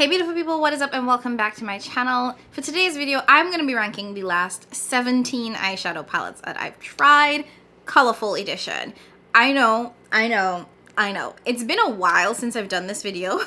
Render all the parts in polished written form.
Hey beautiful people, what is up and welcome back to my channel. For today's video, I'm going to be ranking the last 17 eyeshadow palettes that I've tried. Colourful edition. I know. It's been a while since I've done this video.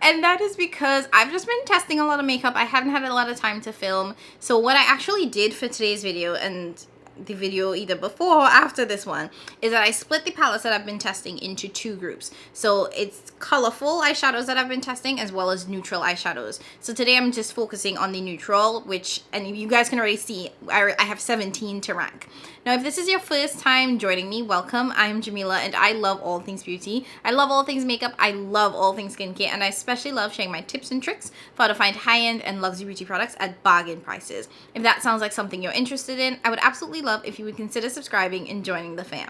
And that is because I've just been testing a lot of makeup. I haven't had a lot of time to film. So what I actually did for today's video, and the video either before or after this one, is that I split the palettes that I've been testing into two groups. So it's colorful eyeshadows that I've been testing as well as neutral eyeshadows. So today I'm just focusing on the neutral, which, and you guys can already see, I have 17 to rank. Now if this is your first time joining me, welcome. I'm Jamila and I love all things beauty. I love all things makeup. I love all things skincare, and I especially love sharing my tips and tricks for how to find high-end and luxury beauty products at bargain prices. If that sounds like something you're interested in, I would absolutely love if you would consider subscribing and joining the fam.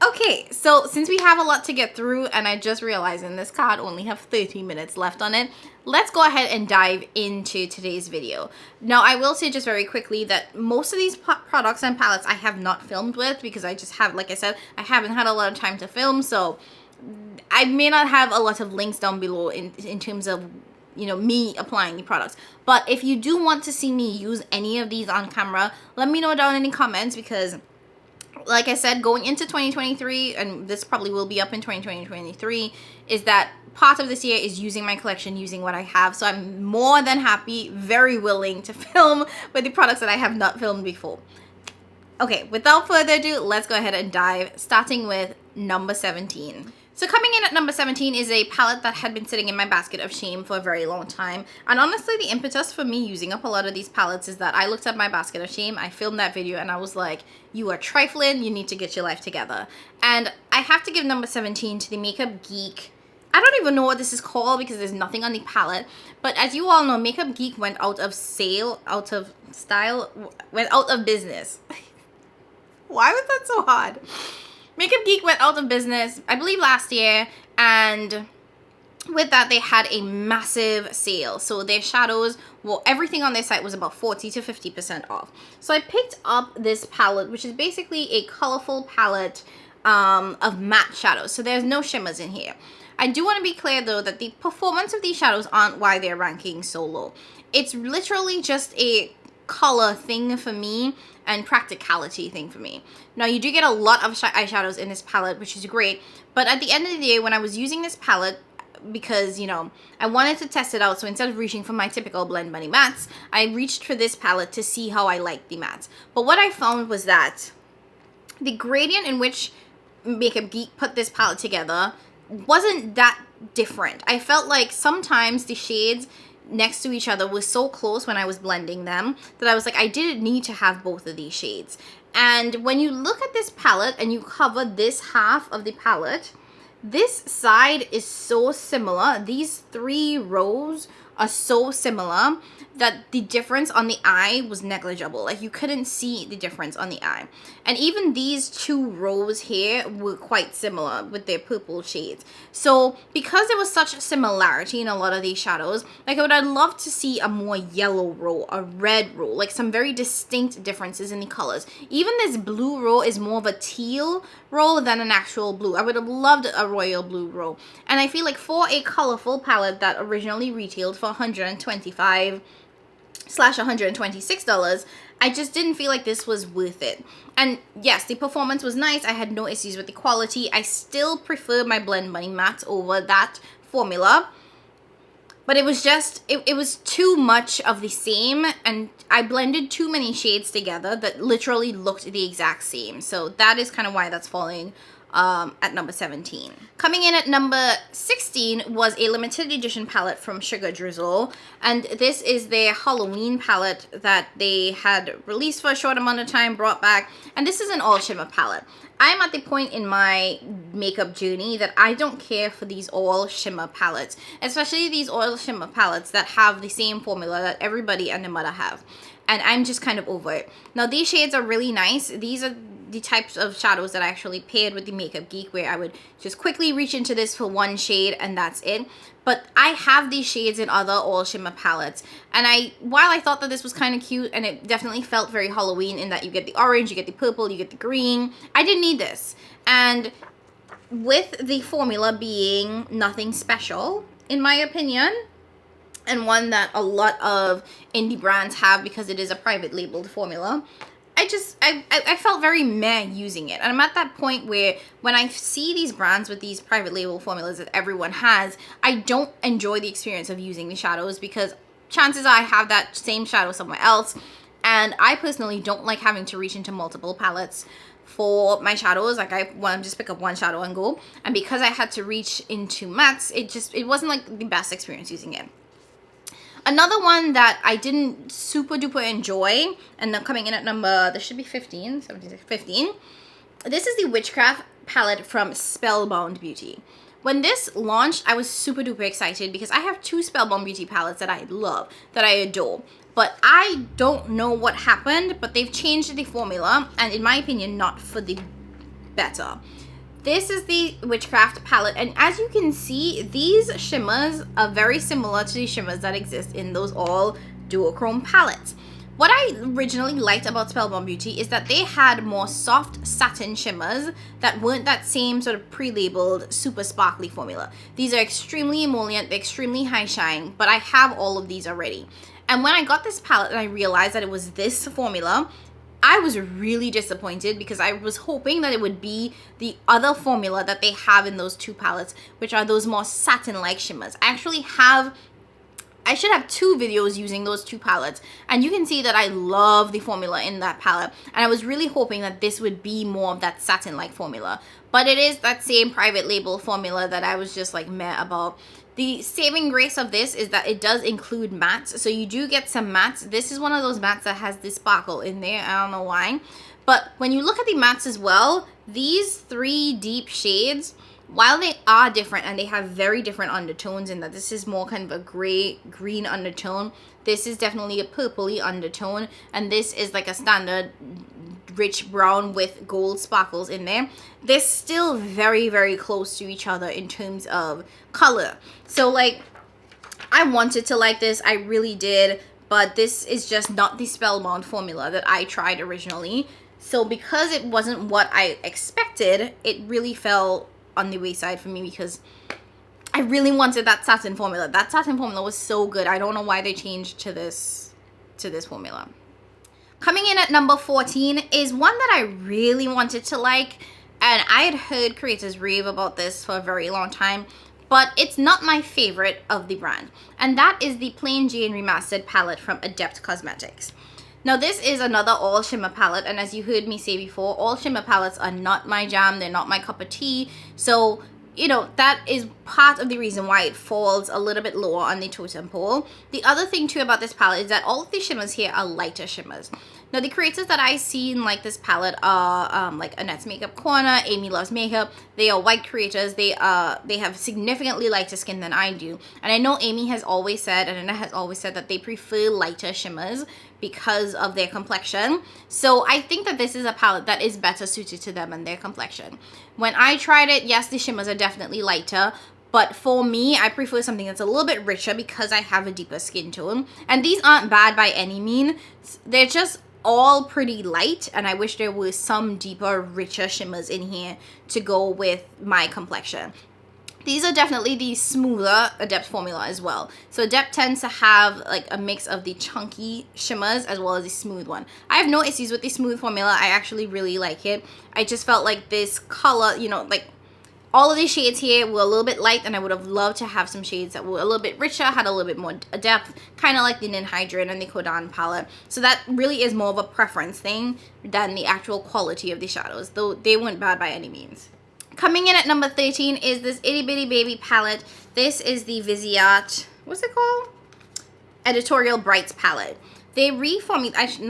Okay, so since we have a lot to get through and I just realized in this card only have 30 minutes left on it, let's go ahead and dive into today's video. Now I will say just very quickly that most of these products and palettes I have not filmed with because I just have, like I said, I haven't had a lot of time to film, so I may not have a lot of links down below in terms of, you know, me applying the products. But if you do want to see me use any of these on camera, let me know down in the comments, because like I said, going into 2023, and this probably will be up in 2023, is that part of this year is using my collection, using what I have. So I'm more than happy, very willing to film with the products that I have not filmed before. Okay, without further ado, let's go ahead and dive, starting with number 17. So coming in at number 17 is a palette that had been sitting in my basket of shame for a very long time. And honestly, the impetus for me using up a lot of these palettes is that I looked at my basket of shame, I filmed that video, and I was like, you are trifling, you need to get your life together. And I have to give number 17 to the Makeup Geek. I don't even know what this is called because there's nothing on the palette. But as you all know, Makeup Geek went out of sale, out of style, went out of business. Why was that so hard? Makeup Geek went out of business, I believe last year, and with that they had a massive sale. So their shadows, well, everything on their site was about 40 to 50% off. So I picked up this palette, which is basically a colorful palette of matte shadows. So there's no shimmers in here. I do want to be clear though that the performance of these shadows aren't why they're ranking so low. It's literally just a color thing for me and practicality thing for me. Now you do get a lot of eyeshadows in this palette, which is great, but at the end of the day, when I was using this palette, because, you know, I wanted to test it out, so instead of reaching for my typical Blend Bunny mattes, I reached for this palette to see how I like the mattes. But what I found was that the gradient in which Makeup Geek put this palette together wasn't that different. I felt like sometimes the shades next to each other was so close when I was blending them that I was like, I didn't need to have both of these shades. And when you look at this palette and you cover this half of the palette, this side is so similar. These three rows are so similar that the difference on the eye was negligible. Like you couldn't see the difference on the eye. And even these two rows here were quite similar with their purple shades. So because there was such similarity in a lot of these shadows, like I'd love to see a more yellow row, a red row, like some very distinct differences in the colors. Even this blue row is more of a teal row than an actual blue. I would have loved a royal blue row. And I feel like for a colorful palette that originally retailed for $125/$126, I just didn't feel like this was worth it. And yes, the performance was nice. I had no issues with the quality. I still prefer my Blend Bunny matte over that formula. But it was just, it was too much of the same, and I blended too many shades together that literally looked the exact same. So that is kind of why that's falling at number 17. Coming in at number 16 was a limited edition palette from Sugar Drizzle, and this is their Halloween palette that they had released for a short amount of time, brought back, and this is an all shimmer palette. I'm at the point in my makeup journey that I don't care for these all shimmer palettes, especially these oil shimmer palettes that have the same formula that everybody and their mother have, and I'm just kind of over it. Now these shades are really nice. These are the types of shadows that I actually paired with the Makeup Geek, where I would just quickly reach into this for one shade and that's it. But I have these shades in other all shimmer palettes, and while I thought that this was kind of cute and it definitely felt very Halloween in that you get the orange, you get the purple, you get the green, I didn't need this. And with the formula being nothing special, in my opinion, and one that a lot of indie brands have because it is a private labeled formula. I felt very meh using it. And I'm at that point where when I see these brands with these private label formulas that everyone has, I don't enjoy the experience of using the shadows because chances are I have that same shadow somewhere else. And I personally don't like having to reach into multiple palettes for my shadows. Like I want to just pick up one shadow and go. And because I had to reach into mattes, it wasn't like the best experience using it. Another one that I didn't super duper enjoy, and then coming in at number, this should be 15, 17, 15. This is the Witchcraft palette from Spellbound Beauty. When this launched, I was super duper excited because I have two Spellbound Beauty palettes that I love, that I adore. But I don't know what happened, but they've changed the formula, and in my opinion, not for the better. This is the Witchcraft palette, and as you can see, these shimmers are very similar to the shimmers that exist in those all duochrome palettes. What I originally liked about Spellbound Beauty is that they had more soft satin shimmers that weren't that same sort of pre-labeled super sparkly formula. These are extremely emollient, they're extremely high shine, but I have all of these already. And when I got this palette and I realized that it was this formula, I was really disappointed because I was hoping that it would be the other formula that they have in those two palettes, which are those more satin-like shimmers. I should have two videos using those two palettes, and you can see that I love the formula in that palette, and I was really hoping that this would be more of that satin-like formula. But it is that same private label formula that I was just like meh about. The saving grace of this is that it does include mattes, so you do get some mattes. This is one of those mattes that has this sparkle in there, I don't know why. But when you look at the mattes as well, these three deep shades, while they are different and they have very different undertones in that this is more kind of a gray green undertone, this is definitely a purpley undertone, and this is like a standard rich brown with gold sparkles in there. They're still very, very close to each other in terms of color. So like, I wanted to like this, I really did, but this is just not the Spellbound formula that I tried originally. So because it wasn't what I expected, it really fell on the wayside for me because I really wanted that satin formula. That satin formula was so good. I don't know why they changed to this formula. Coming in at number 14 is one that I really wanted to like, and I had heard creators rave about this for a very long time, but it's not my favorite of the brand, and that is the Plain Jane Remastered palette from Adept Cosmetics. Now this is another all shimmer palette, and as you heard me say before, all shimmer palettes are not my jam, they're not my cup of tea, so you know, that is part of the reason why it falls a little bit lower on the totem pole. The other thing too about this palette is that all of the shimmers here are lighter shimmers. Now the creators that I seen like this palette are like Annette's Makeup Corner, Amy Loves Makeup. They are white creators. They have significantly lighter skin than I do. And I know Amy has always said, and Annette has always said, that they prefer lighter shimmers because of their complexion. So I think that this is a palette that is better suited to them and their complexion. When I tried it, yes, the shimmers are definitely lighter, but for me, I prefer something that's a little bit richer because I have a deeper skin tone. And these aren't bad by any means. They're just all pretty light, and I wish there were some deeper, richer shimmers in here to go with my complexion. These are definitely the smoother Adept formula as well. So Adept tends to have like a mix of the chunky shimmers as well as the smooth one. I have no issues with the smooth formula. I actually really like it. I just felt like this color, you know, like all of these shades here were a little bit light, and I would have loved to have some shades that were a little bit richer, had a little bit more depth, kind of like the Ninhydrin and the Kodan palette. So that really is more of a preference thing than the actual quality of the shadows, though they weren't bad by any means. Coming in at number 13 is this Itty Bitty Baby palette. This is the Viseart, what's it called? Editorial Brights palette. They repackaged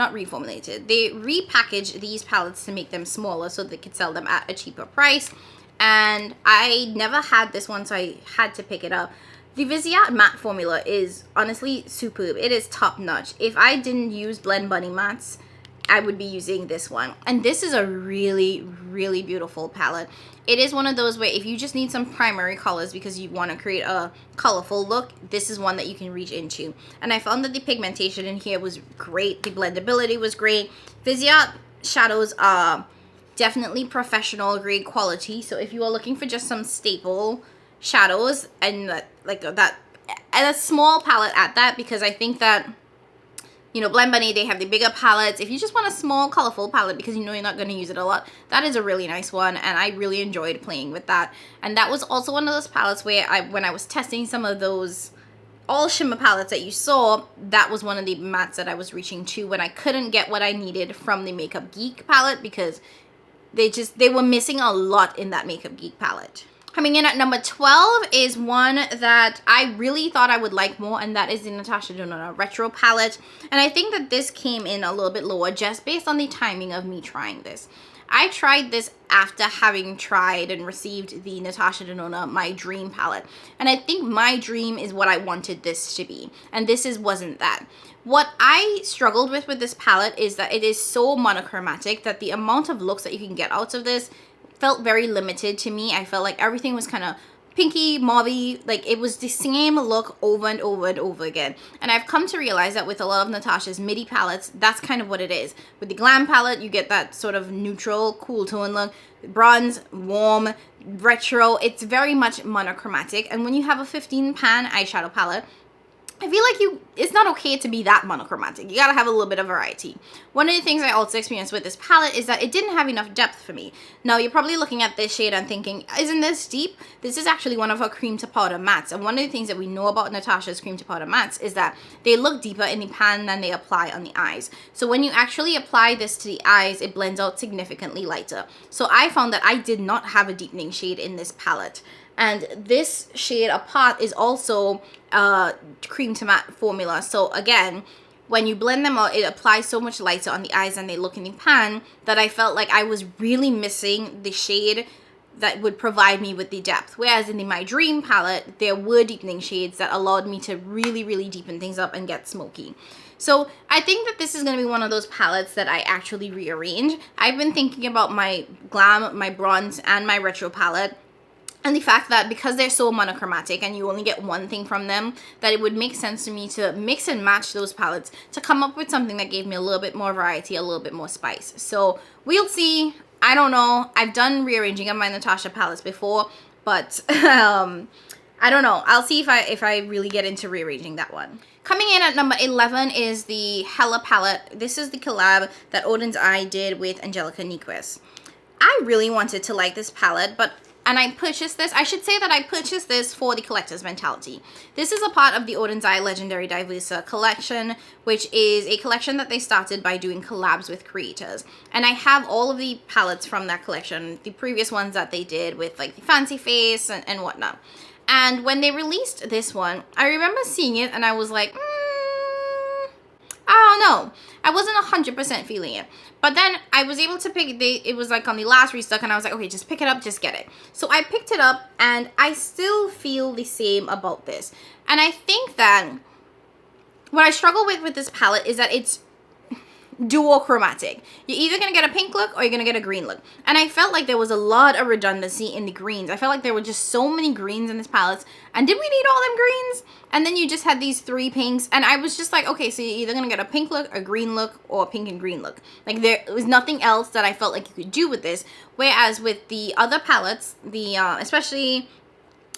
these palettes to make them smaller so they could sell them at a cheaper price. And I never had this one, so I had to pick it up. The Viseart matte formula is honestly superb. It is top notch. If I didn't use Blend Bunny mattes, I would be using this one. And this is a really, really beautiful palette. It is one of those where if you just need some primary colors because you want to create a colorful look, this is one that you can reach into. And I found that the pigmentation in here was great. The blendability was great. Viseart shadows are definitely professional grade quality. So if you are looking for just some staple shadows and that and a small palette at that, because I think that, you know, Blend Bunny, they have the bigger palettes. If you just want a small colorful palette because you know you're not going to use it a lot, that is a really nice one, and I really enjoyed playing with that. And that was also one of those palettes where when I was testing some of those all shimmer palettes that you saw, that was one of the mattes that I was reaching to when I couldn't get what I needed from the Makeup Geek palette, because they were missing a lot in that Makeup Geek palette. Coming in at number 12 is one that I really thought I would like more, and that is the Natasha Denona Retro palette. And I think that this came in a little bit lower just based on the timing of me trying this. I tried this after having tried and received the Natasha Denona My Dream palette. And I think My Dream is what I wanted this to be, and this wasn't that. What I struggled with this palette is that it is so monochromatic that the amount of looks that you can get out of this felt very limited to me. I felt like everything was kind of pinky, mauvey, like it was the same look over and over and over again. And I've come to realize that with a lot of Natasha's MIDI palettes, that's kind of what it is. With the Glam palette, you get that sort of neutral, cool tone look. Bronze, warm, retro, it's very much monochromatic. And when you have a 15 pan eyeshadow palette, I feel like it's not okay to be that monochromatic. You gotta have a little bit of variety. One of the things I also experienced with this palette is that it didn't have enough depth for me. Now, you're probably looking at this shade and thinking, isn't this deep? This is actually one of her cream to powder mattes. And one of the things that we know about Natasha's cream to powder mattes is that they look deeper in the pan than they apply on the eyes. So when you actually apply this to the eyes, it blends out significantly lighter. So I found that I did not have a deepening shade in this palette. And this shade apart is also cream to matte formula. So again, when you blend them out, it applies so much lighter on the eyes than they look in the pan that I felt like I was really missing the shade that would provide me with the depth. Whereas in the My Dream palette, there were deepening shades that allowed me to really, really deepen things up and get smoky. So I think that this is going to be one of those palettes that I actually rearrange. I've been thinking about my Glam, my Bronze, and my Retro palette, and the fact that because they're so monochromatic and you only get one thing from them, that it would make sense to me to mix and match those palettes to come up with something that gave me a little bit more variety, a little bit more spice. So we'll see. I don't know. I've done rearranging of my Natasha palettes before, but I don't know. I'll see if I really get into rearranging that one. Coming in at number 11 is the Hella palette. This is the collab that Oden's Eye did with Angelica Nyquist. I really wanted to like this palette, and I purchased this. I should say that I purchased this for the collector's mentality. This is a part of the Oden's Eye Legendary Diversa collection, which is a collection that they started by doing collabs with creators. And I have all of the palettes from that collection, the previous ones that they did with like the Fancy Face and whatnot. And when they released this one, I remember seeing it and I was like, I don't know. I wasn't 100% feeling it. But then I was able to pick it. It was like on the last restock and I was like, okay, just pick it up, just get it. So I picked it up and I still feel the same about this. And I think that what I struggle with this palette is that it's duochromatic. You're either going to get a pink look or you're going to get a green look. And I felt like there was a lot of redundancy in the greens. I felt like there were just so many greens in this palette. And did we need all them greens? And then you just had these three pinks. And I was just like, okay, so you're either going to get a pink look, a green look, or a pink and green look. Like there was nothing else that I felt like you could do with this. Whereas with the other palettes, especially...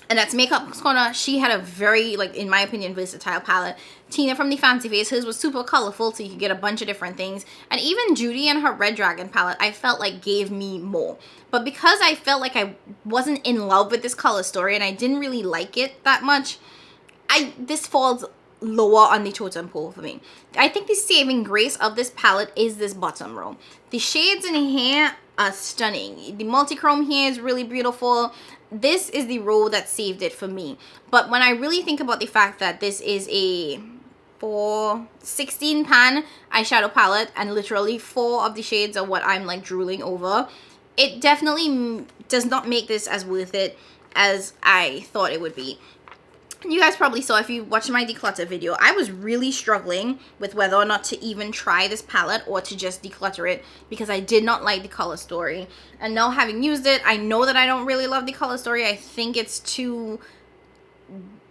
and that's Makeup Corner, she had a very, like, in my opinion, versatile palette. Tina from the Fancy Face, hers was super colorful, so you could get a bunch of different things. And even Judy and her Red Dragon palette, I felt like gave me more. But because I felt like I wasn't in love with this color story and I didn't really like it that much, this falls lower on the totem pole for me. I think the saving grace of this palette is this bottom row. The shades in here are stunning. The multi-chrome here is really beautiful. This is the row that saved it for me. But when I really think about the fact that this is a 16 pan eyeshadow palette and literally 4 of the shades are what I'm like drooling over, it definitely does not make this as worth it as I thought it would be. You guys probably saw, if you watched my declutter video, I was really struggling with whether or not to even try this palette or to just declutter it because I did not like the color story. And now having used it, I know that I don't really love the color story. I think it's too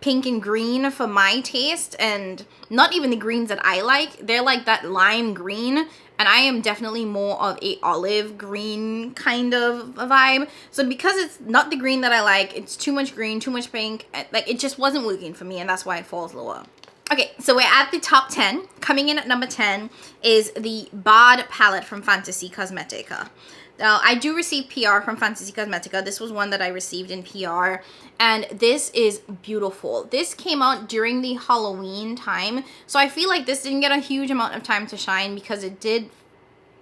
pink and green for my taste, and not even the greens that I like. They're like that lime green, and I am definitely more of a olive green kind of a vibe. So because it's not the green that I like, it's too much green, too much pink, like it just wasn't working for me, and that's why it falls lower. Okay, so we're at the top 10. Coming in at number 10 is the Bard palette from Fantasy Cosmetica. Now, I do receive PR from Fantasy Cosmetica. This was one that I received in PR, and this is beautiful. This came out during the Halloween time, so I feel like this didn't get a huge amount of time to shine because it did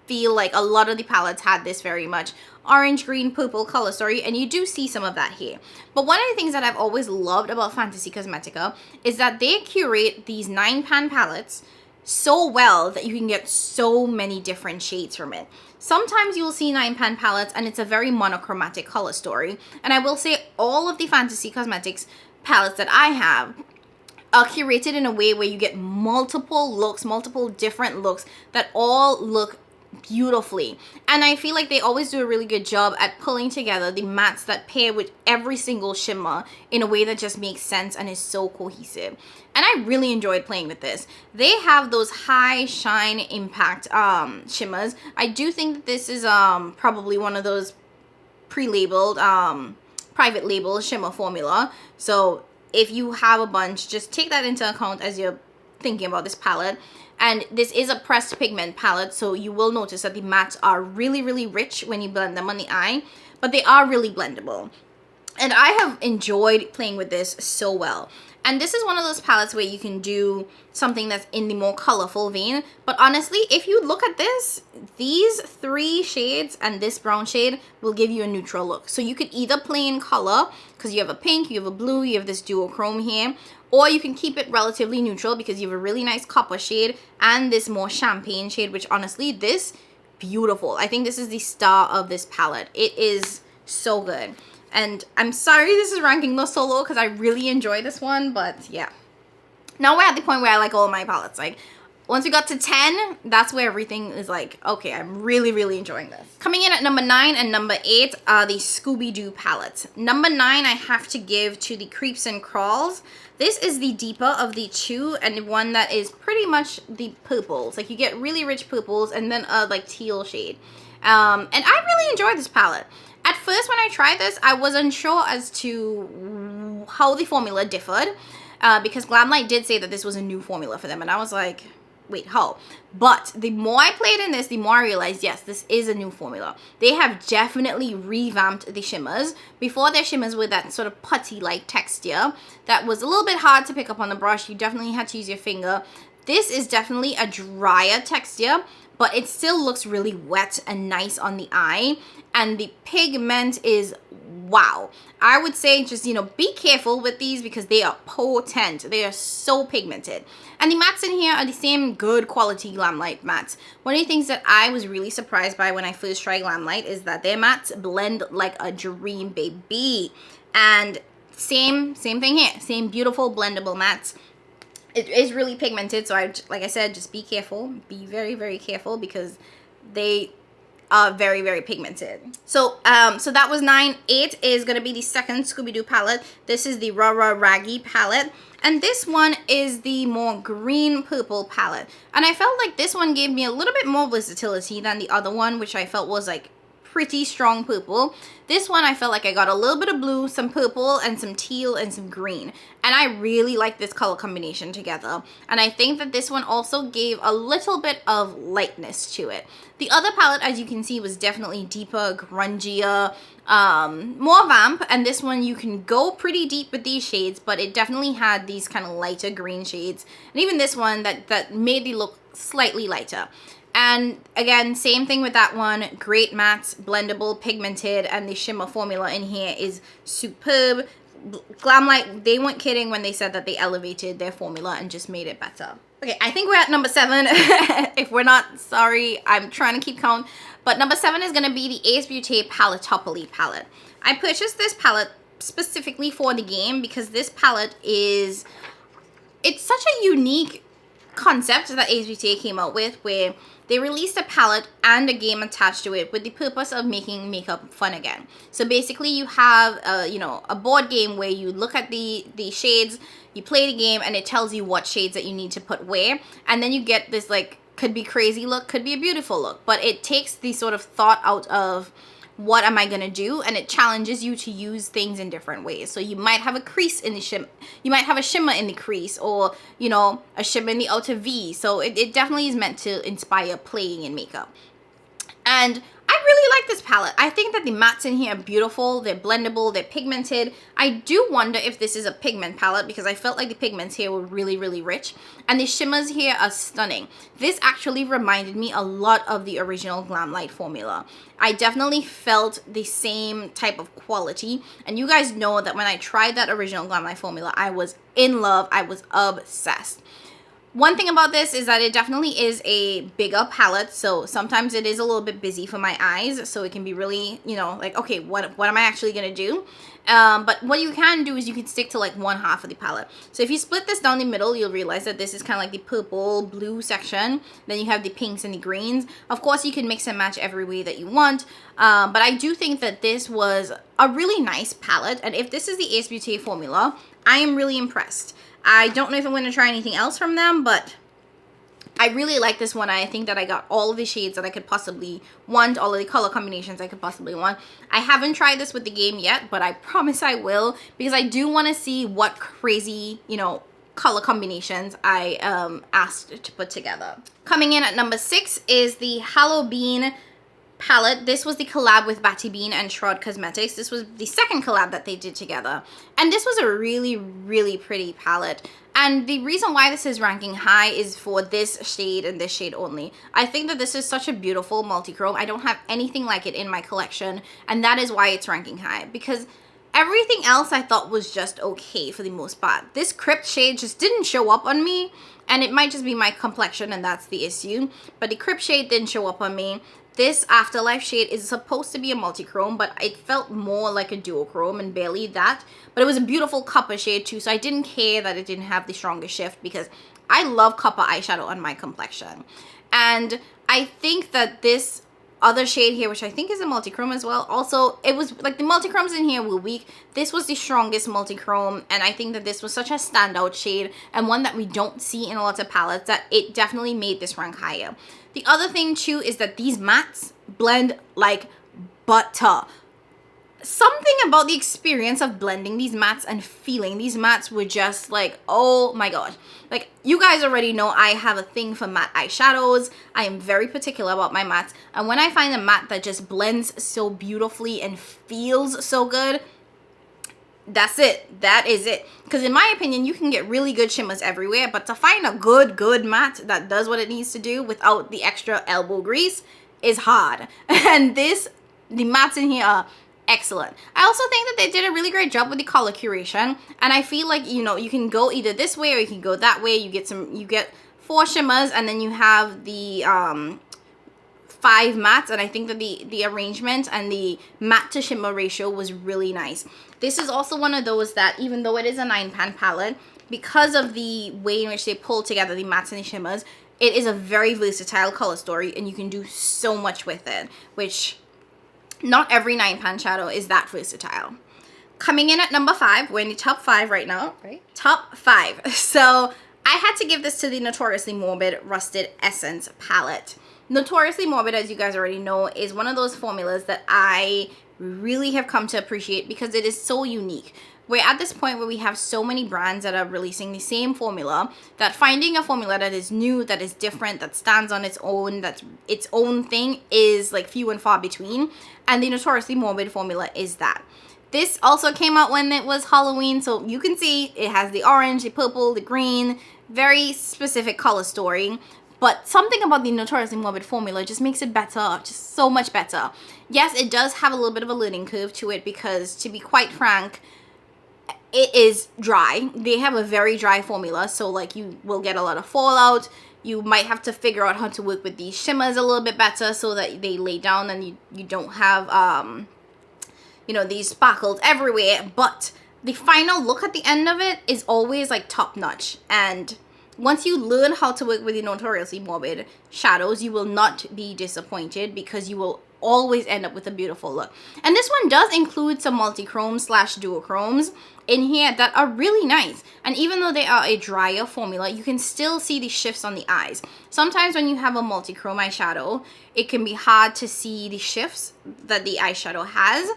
feel like a lot of the palettes had this very much orange, green, purple color story, and you do see some of that here. But one of the things that I've always loved about Fantasy Cosmetica is that they curate these 9-pan palettes so well that you can get so many different shades from it. Sometimes you'll see 9-pan palettes and it's a very monochromatic color story, and I will say all of the Fantasy Cosmetics palettes that I have are curated in a way where you get multiple looks, multiple different looks that all look beautifully, and I feel like they always do a really good job at pulling together the mattes that pair with every single shimmer in a way that just makes sense and is so cohesive. And I really enjoyed playing with this. They have those high shine impact shimmers. I do think that this is probably one of those pre-labeled private label shimmer formula, so if you have a bunch, just take that into account as you're thinking about this palette. And this is a pressed pigment palette, so you will notice that the mattes are really, really rich when you blend them on the eye, but they are really blendable. And I have enjoyed playing with this so well. And this is one of those palettes where you can do something that's in the more colorful vein. But honestly, if you look at this, these 3 shades and this brown shade will give you a neutral look. So you could either play in color, because you have a pink, you have a blue, you have this duochrome here, or you can keep it relatively neutral because you have a really nice copper shade and this more champagne shade, which honestly, this, beautiful. I think this is the star of this palette. It is so good. And I'm sorry this is ranking low so low because I really enjoy this one, but yeah. Now we're at the point where I like all my palettes. Like, once we got to 10, that's where everything is like, okay, I'm really, really enjoying this. Coming in at number 9 and number 8 are the Scooby-Doo palettes. Number 9 I have to give to the Creeps and Crawls. This is the deeper of the 2 and the one that is pretty much the purples. Like, you get really rich purples and then a like teal shade. And I really enjoyed this palette. At first when I tried this, I was unsure as to how the formula differed because Glamlight did say that this was a new formula for them, and I was like, wait, how? But the more I played in this, the more I realized, yes, this is a new formula. They have definitely revamped the shimmers. Before, their shimmers were that sort of putty-like texture that was a little bit hard to pick up on the brush. You definitely had to use your finger. This is definitely a drier texture, but it still looks really wet and nice on the eye. And the pigment is wow. I would say just, you know, be careful with these because they are potent. They are so pigmented. And the mattes in here are the same good quality Glamlight mattes. One of the things that I was really surprised by when I first tried Glamlight is that their mattes blend like a dream, baby. And same thing here. Same beautiful blendable mattes. It is really pigmented, so like I said, just be careful. Be very, very careful because they are very, very pigmented. So so that was 9. 8 is going to be the second Scooby-Doo palette. This is the Rara Raggy palette. And this one is the more green purple palette. And I felt like this one gave me a little bit more versatility than the other one, which I felt was like pretty strong purple. This one I felt like I got a little bit of blue, some purple, and some teal and some green. And I really like this color combination together. And I think that this one also gave a little bit of lightness to it. The other palette, as you can see, was definitely deeper, grungier, more vamp. And this one you can go pretty deep with these shades, but it definitely had these kind of lighter green shades. And even this one that made the look slightly lighter. And again, same thing with that one. Great mattes, blendable, pigmented, and the shimmer formula in here is superb. Glamlight, they weren't kidding when they said that they elevated their formula and just made it better. Okay, I think we're at number 7. If we're not, sorry, I'm trying to keep count. But number 7 is going to be the Ace Beauté Paletopoly palette. I purchased this palette specifically for the game because this palette is, it's such a unique concept that Ace Beauté came out with, where they released a palette and a game attached to it with the purpose of making makeup fun again. So basically you have you know, a board game where you look at the shades, you play the game, and it tells you what shades that you need to put where, and then you get this like could be crazy look, could be a beautiful look, but it takes the sort of thought out of what am I gonna do, and it challenges you to use things in different ways. So you might have a crease in the shimmer, you might have a shimmer in the crease, or you know, a shimmer in the outer V. So it definitely is meant to inspire playing in makeup. And I really like this palette. I think that the mattes in here are beautiful. They're blendable, they're pigmented. I do wonder if this is a pigment palette because I felt like the pigments here were really, really rich. And the shimmers here are stunning. This actually reminded me a lot of the original Glamlight formula. I definitely felt the same type of quality. And you guys know that when I tried that original Glamlight formula, I was in love. I was obsessed. One thing about this is that it definitely is a bigger palette, so sometimes it is a little bit busy for my eyes, so it can be really, you know, like, okay, what am I actually going to do? But what you can do is you can stick to like one half of the palette. So if you split this down the middle, you'll realize that this is kind of like the purple, blue section. Then you have the pinks and the greens. Of course, you can mix and match every way that you want, but I do think that this was a really nice palette, and if this is the Ace Beauté formula, I am really impressed. I don't know if I'm going to try anything else from them, but I really like this one. I think that I got all of the shades that I could possibly want, all of the color combinations I could possibly want. I haven't tried this with the game yet, but I promise I will, because I do want to see what crazy, you know, color combinations I asked to put together. Coming in at number 6 is the Halloween palette. This was the collab with Batty Bean and Shroud Cosmetics. This was the second collab that they did together, and this was a really, really pretty palette. And the reason why this is ranking high is for this shade and this shade only. I think that this is such a beautiful multi-chrome. I don't have anything like it in my collection, and that is why it's ranking high, because everything else I thought was just okay for the most part. This Crypt shade just didn't show up on me, and it might just be my complexion and that's the issue, but the Crypt shade didn't show up on me. This Afterlife shade is supposed to be a multi-chrome, but it felt more like a duochrome and barely that. But it was a beautiful copper shade too, so I didn't care that it didn't have the strongest shift because I love copper eyeshadow on my complexion. And I think that this other shade here, which I think is a multi-chrome as well, also, it was like the multi-chromes in here were weak. This was the strongest multi-chrome, and I think that this was such a standout shade and one that we don't see in a lot of palettes that it definitely made this rank higher. The other thing too is that these mattes blend like butter. Something about the experience of blending these mattes and feeling these mattes were just like, oh my god. Like, you guys already know I have a thing for matte eyeshadows. I am very particular about my mattes, and when I find a matte that just blends so beautifully and feels so good, that's it. That is it. Because in my opinion, you can get really good shimmers everywhere, but to find a good matte that does what it needs to do without the extra elbow grease is hard. And the mattes in here are excellent. I also think that they did a really great job with the color curation, and I feel like, you know, you can go either this way or you can go that way. You get 4 shimmers, and then you have the 5 mattes, and I think that the arrangement and the matte to shimmer ratio was really nice. This is also one of those that, even though it is a 9-pan palette, because of the way in which they pull together the mattes and the shimmers, it is a very versatile color story, and you can do so much with it, which not every 9-pan shadow is that versatile. Coming in at number 5, we're in the top 5 right now, right? Top 5. So I had to give this to the Notoriously Morbid Rusted Essence palette. Notoriously Morbid, as you guys already know, is one of those formulas that I really have come to appreciate because it is so unique. We're at this point where we have so many brands that are releasing the same formula that finding a formula that is new, that is different, that stands on its own, that's its own thing is like few and far between. And the Notoriously Morbid formula is that. This also came out when it was Halloween, so you can see it has the orange, the purple, the green, very specific color story. But something about the Notoriously Morbid formula just makes it better, just so much better. Yes, it does have a little bit of a learning curve to it because, to be quite frank, it is dry. They have a very dry formula, so like you will get a lot of fallout. You might have to figure out how to work with these shimmers a little bit better so that they lay down and you don't have, you know, these sparkles everywhere. But the final look at the end of it is always like top notch. And once you learn how to work with the Notoriously Morbid shadows, you will not be disappointed because you will always end up with a beautiful look. And this one does include some multi-chrome / duochromes in here that are really nice. And even though they are a drier formula, you can still see the shifts on the eyes. Sometimes when you have a multi-chrome eyeshadow, it can be hard to see the shifts that the eyeshadow has.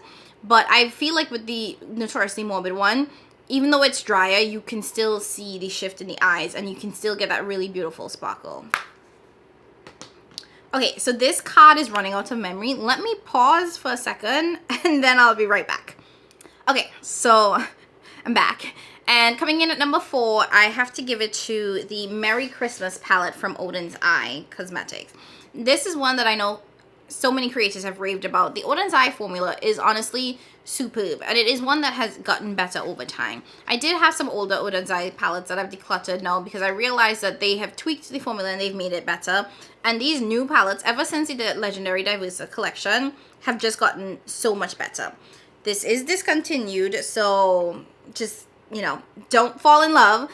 But I feel like with the Notoriously Morbid one, even though it's drier, you can still see the shift in the eyes and you can still get that really beautiful sparkle. Okay, so this card is running out of memory. Let me pause for a second and then I'll be right back. Okay, so I'm back. And coming in at number 4, I have to give it to the Merry Christmas palette from Oden's Eye Cosmetics. This is one that I know so many creators have raved about. The Oden's Eye formula is honestly superb, and it is one that has gotten better over time. I did have some older Oden's Eye palettes that I've decluttered now because I realized that they have tweaked the formula and they've made it better. And these new palettes, ever since the Legendary Diversa collection, have just gotten so much better. This is discontinued, so just, you know, don't fall in love.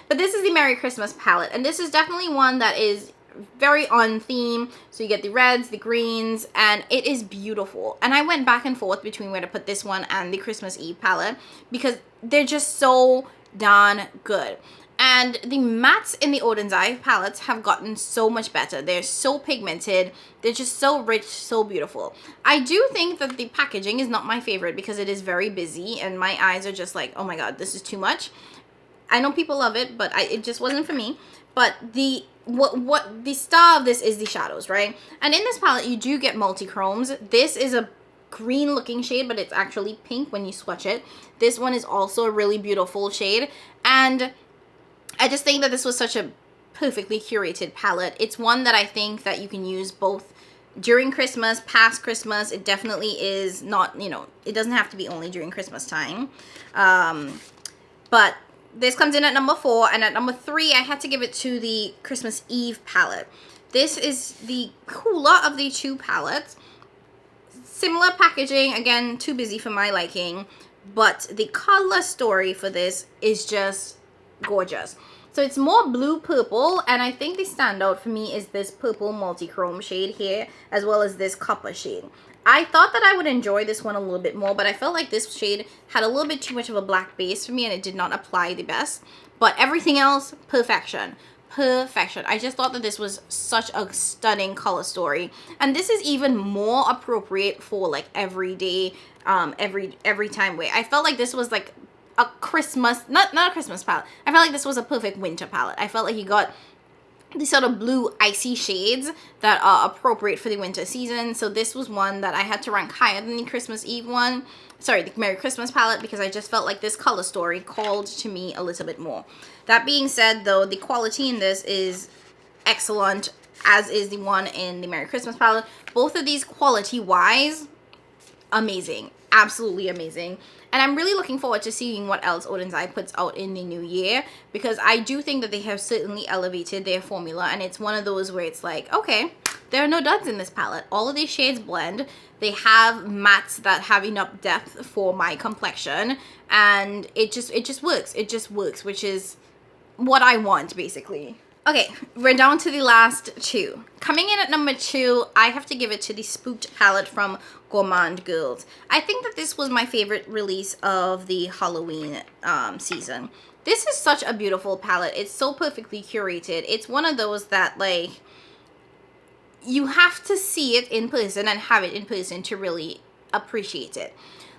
But this is the Merry Christmas palette, and this is definitely one that is very on theme. So you get the reds, the greens, and it is beautiful. And I went back and forth between where to put this one and the Christmas Eve palette because they're just so darn good. And the mattes in the Oden's Eye palettes have gotten so much better. They're so pigmented. They're just so rich, so beautiful. I do think that the packaging is not my favorite because it is very busy and my eyes are just like, oh my god, this is too much. I know people love it, but it just wasn't for me. But the star of this is the shadows, right? And in this palette, you do get multi-chromes. This is a green looking shade, but it's actually pink when you swatch it. This one is also a really beautiful shade. And I just think that this was such a perfectly curated palette. It's one that I think that you can use both during Christmas, past Christmas. It definitely is not, you know, it doesn't have to be only during Christmas time. But this comes in at number 4, and at number 3, I had to give it to the Christmas Eve palette. This is the cooler of the two palettes. Similar packaging, again, too busy for my liking, but the color story for this is just gorgeous. So it's more blue purple, and I think the standout for me is this purple multi-chrome shade here, as well as this copper shade. I thought that I would enjoy this one a little bit more, but I felt like this shade had a little bit too much of a black base for me and it did not apply the best. But everything else, perfection. Perfection. I just thought that this was such a stunning color story. And this is even more appropriate for like everyday, every time wear. I felt like this was like a Christmas, not a Christmas palette. I felt like this was a perfect winter palette. I felt like you got these sort of blue icy shades that are appropriate for the winter season. So this was one that I had to rank higher than the Christmas Eve one. Sorry, the Merry Christmas palette, because I just felt like this color story called to me a little bit more. That being said, though, the quality in this is excellent, as is the one in the Merry Christmas palette. Both of these quality-wise, amazing. Absolutely amazing. And I'm really looking forward to seeing what else Oden's Eye puts out in the new year, because I do think that they have certainly elevated their formula, and it's one of those where it's like, okay, there are no duds in this palette. All of these shades blend. They have mattes that have enough depth for my complexion, and it just works. It just works, which is what I want, basically. Okay, we're down to the last 2. Coming in at number 2, I have to give it to the Spooked palette from Gourmand Girls. I think that this was my favorite release of the Halloween season. This is such a beautiful palette. It's so perfectly curated. It's one of those that, like, you have to see it in person and have it in person to really appreciate it.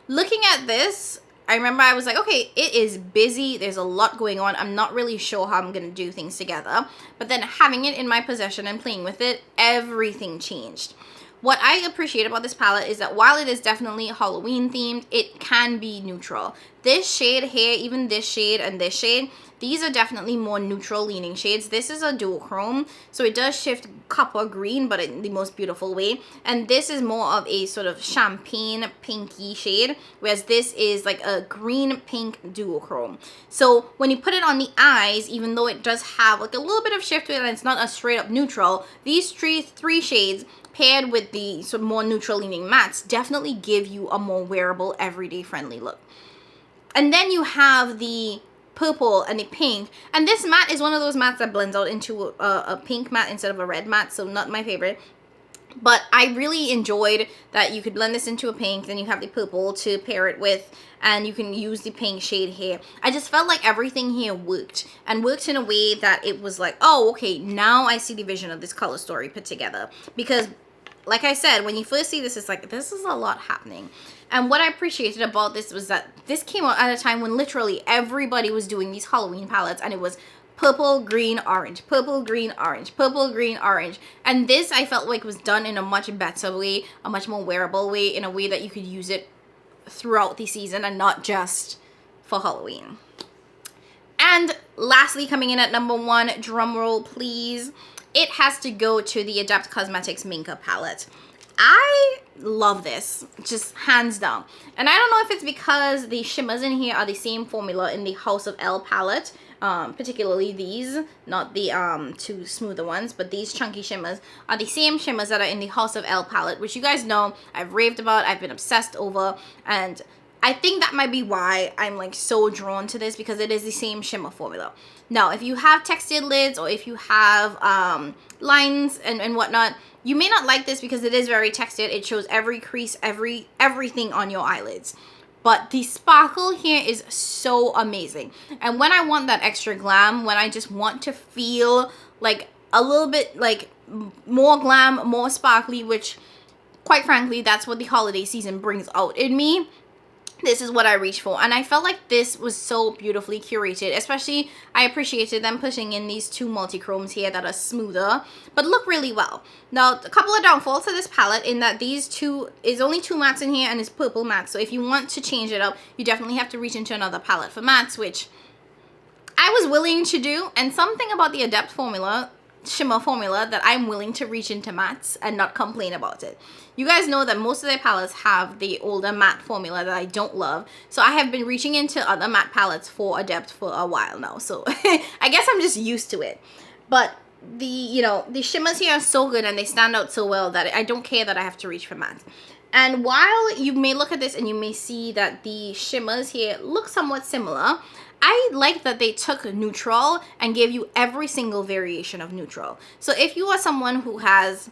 Looking at this, I remember I was like, okay, it is busy. There's a lot going on. I'm not really sure how I'm going to do things together. But then having it in my possession and playing with it, everything changed. What I appreciate about this palette is that while it is definitely Halloween themed, it can be neutral. This shade here, even this shade and this shade, these are definitely more neutral leaning shades. This is a duochrome, so it does shift copper green, but in the most beautiful way. And this is more of a sort of champagne pinky shade, whereas this is like a green pink duochrome. So when you put it on the eyes, even though it does have like a little bit of shift to it and it's not a straight up neutral, these three shades paired with the sort of more neutral leaning mattes definitely give you a more wearable, everyday friendly look. And then you have the purple and the pink, and this matte is one of those mattes that blends out into a pink matte instead of a red matte, so not my favorite. But I really enjoyed that you could blend this into a pink, then you have the purple to pair it with, and you can use the pink shade here. I just felt like everything here worked, and worked in a way that it was like, oh, okay, now I see the vision of this color story put together. Because, like I said, when you first see this, it's like, this is a lot happening. And what I appreciated about this was that this came out at a time when literally everybody was doing these Halloween palettes, and it was purple, green, orange, purple, green, orange, purple, green, orange. And this I felt like was done in a much better way, a much more wearable way, in a way that you could use it throughout the season and not just for Halloween. And lastly, coming in at number 1, drum roll please, it has to go to the Adept Cosmetics Minka palette. I love this, just hands down. And I don't know if it's because the shimmers in here are the same formula in the House of L palette, particularly these, not the two smoother ones, but these chunky shimmers are the same shimmers that are in the House of L palette, which you guys know I've raved about, I've been obsessed over, and I think that might be why I'm like so drawn to this, because it is the same shimmer formula. Now, if you have textured lids, or if you have lines and whatnot, you may not like this because it is very textured. It shows every crease, everything on your eyelids. But the sparkle here is so amazing. And when I want that extra glam, when I just want to feel like a little bit like more glam, more sparkly, which quite frankly, that's what the holiday season brings out in me, this is what I reach for. And I felt like this was so beautifully curated. Especially, I appreciated them pushing in these 2 multi-chromes here that are smoother, but look really well. Now, a couple of downfalls to this palette in that these two, is only 2 mattes in here and it's purple matte. So if you want to change it up, you definitely have to reach into another palette for mattes, which I was willing to do. And something about the Adept formula, shimmer formula, that I'm willing to reach into mattes and not complain about it. You guys know that most of their palettes have the older matte formula that I don't love, so I have been reaching into other matte palettes for Adept for a while now, so I guess I'm just used to it. But the, you know, the shimmers here are so good and they stand out so well that I don't care that I have to reach for matte. And while you may look at this and you may see that the shimmers here look somewhat similar, I like that they took neutral and gave you every single variation of neutral. So if you are someone who has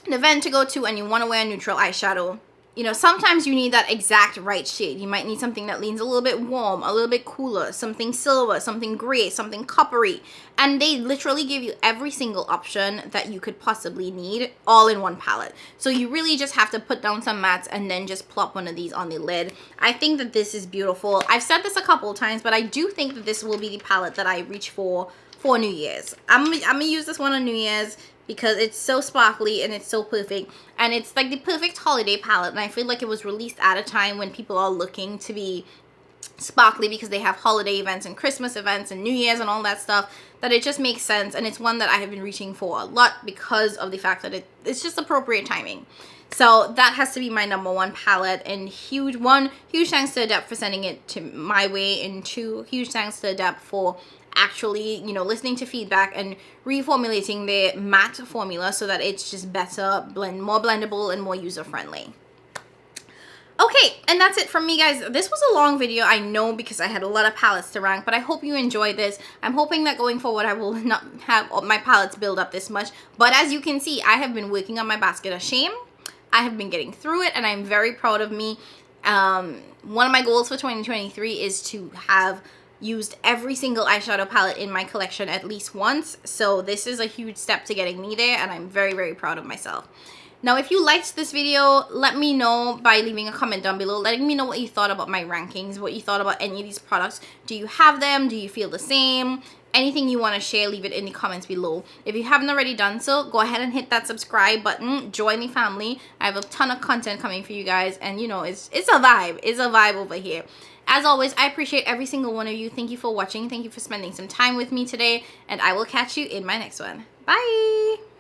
an event to go to and you want to wear a neutral eyeshadow, you know, sometimes you need that exact right shade. You might need something that leans a little bit warm, a little bit cooler, something silver, something gray, something coppery. And they literally give you every single option that you could possibly need all in one palette. So you really just have to put down some mattes and then just plop one of these on the lid. I think that this is beautiful. I've said this a couple of times, but I do think that this will be the palette that I reach for New Year's. I'm gonna use this one on New Year's, because it's so sparkly and it's so perfect, and it's like the perfect holiday palette. And I feel like it was released at a time when people are looking to be sparkly because they have holiday events and Christmas events and New Year's and all that stuff, that it just makes sense. And it's one that I have been reaching for a lot because of the fact that it's just appropriate timing. So that has to be my number 1 palette. And huge thanks to Adept for sending it to my way, and 2, huge thanks to Adept for actually, you know, listening to feedback and reformulating their matte formula so that it's just better, more blendable and more user-friendly. Okay, and that's it from me, guys. This was a long video, I know, because I had a lot of palettes to rank, but I hope you enjoyed this. I'm hoping that going forward I will not have my palettes build up this much, but as you can see, I have been working on my basket of shame. I have been getting through it, and I'm very proud of me. One of my goals for 2023 is to have used every single eyeshadow palette in my collection at least once. So this is a huge step to getting me there, and I'm very, very proud of myself. Now, if you liked this video, let me know by leaving a comment down below, letting me know what you thought about my rankings, what you thought about any of these products. Do you have them? Do you feel the same? Anything you want to share, leave it in the comments below. If you haven't already done so, go ahead and hit that subscribe button. Join the family. I have a ton of content coming for you guys, and you know, it's a vibe. It's a vibe over here. As always, I appreciate every single one of you. Thank you for watching. Thank you for spending some time with me today, and I will catch you in my next one. Bye!